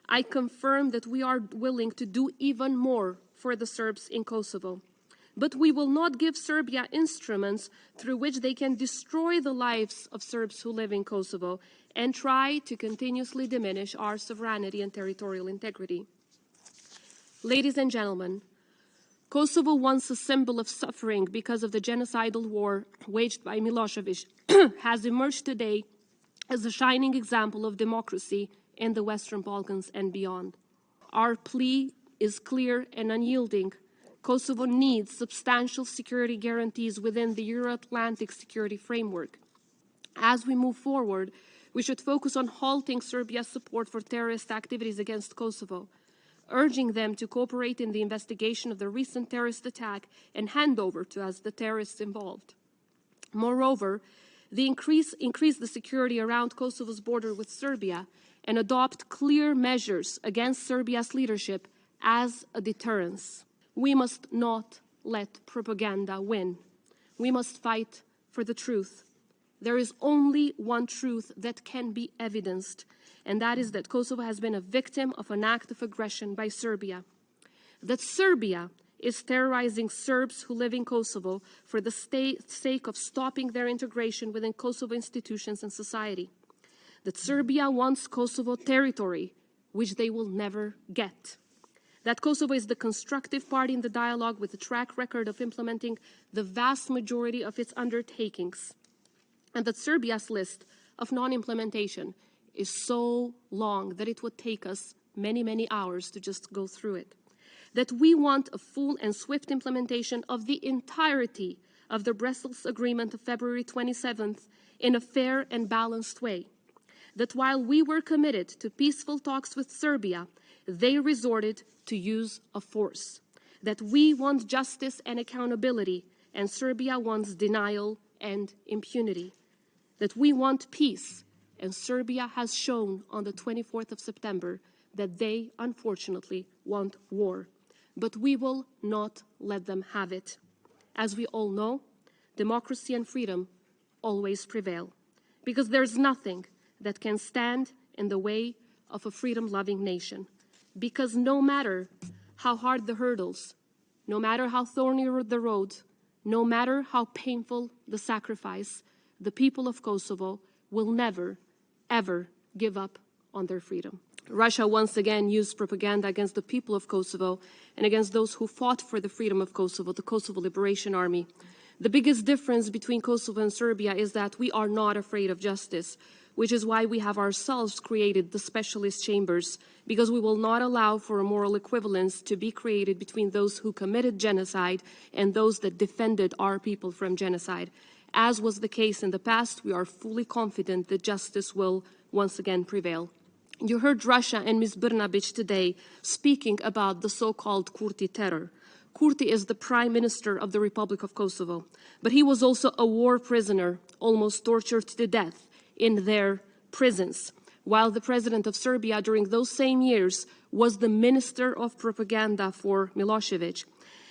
I confirm that we are willing to do even more for the Serbs in Kosovo. But we will not give Serbia instruments through which they can destroy the lives of Serbs who live in Kosovo and try to continuously diminish our sovereignty and territorial integrity. Ladies and gentlemen, Kosovo, once a symbol of suffering because of the genocidal war waged by Milosevic, has emerged today as a shining example of democracy in the Western Balkans and beyond. Our plea is clear and unyielding. Kosovo needs substantial security guarantees within the Euro-Atlantic security framework. As we move forward, we should focus on halting Serbia's support for terrorist activities against Kosovo, urging them to cooperate in the investigation of the recent terrorist attack and hand over to us the terrorists involved. Moreover, increase the security around Kosovo's border with Serbia and adopt clear measures against Serbia's leadership as a deterrence. We must not let propaganda win. We must fight for the truth. There is only one truth that can be evidenced, and that is that Kosovo has been a victim of an act of aggression by Serbia. That Serbia is terrorizing Serbs who live in Kosovo for the sake of stopping their integration within Kosovo institutions and society. That Serbia wants Kosovo territory, which they will never get. That Kosovo is the constructive party in the dialogue with a track record of implementing the vast majority of its undertakings. And that Serbia's list of non-implementation is so long that it would take us many, many hours to just go through it. That we want a full and swift implementation of the entirety of the Brussels Agreement of February 27th in a fair and balanced way. That while we were committed to peaceful talks with Serbia, they resorted to use of force. That we want justice and accountability, and Serbia wants denial and impunity. That we want peace, and Serbia has shown on the 24th of September that they, unfortunately, want war. But we will not let them have it. As we all know, democracy and freedom always prevail, because there's nothing that can stand in the way of a freedom-loving nation. Because no matter how hard the hurdles, no matter how thorny the road, no matter how painful the sacrifice, the people of Kosovo will never, ever give up on their freedom. Russia once again used propaganda against the people of Kosovo and against those who fought for the freedom of Kosovo, the Kosovo Liberation Army. The biggest difference between Kosovo and Serbia is that we are not afraid of justice, which is why we have ourselves created the specialist chambers, because we will not allow for a moral equivalence to be created between those who committed genocide and those that defended our people from genocide. As was the case in the past, we are fully confident that justice will once again prevail. You heard Russia and Ms. Brnabić today speaking about the so-called Kurti terror. Kurti is the Prime Minister of the Republic of Kosovo, but he was also a war prisoner, almost tortured to death in their prisons, while the President of Serbia during those same years was the Minister of Propaganda for Milosevic.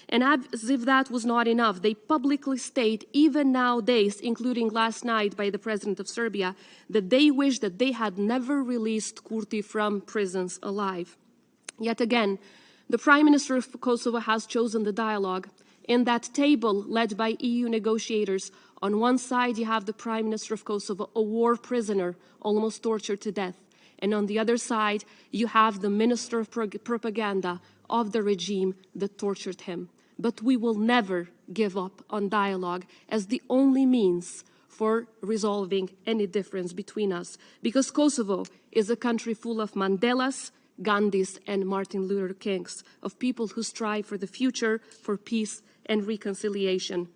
And as if that was not enough, they publicly state, even nowadays, including last night by the President of Serbia, that they wish that they had never released Kurti from prisons alive. Yet again, the Prime Minister of Kosovo has chosen the dialogue. In that table led by EU negotiators, on one side you have the Prime Minister of Kosovo, a war prisoner, almost tortured to death. And on the other side, you have the Minister of Propaganda of the regime that tortured him. But we will never give up on dialogue as the only means for resolving any difference between us. Because Kosovo is a country full of Mandelas, Gandhis, and Martin Luther Kings, of people who strive for the future, for peace and reconciliation.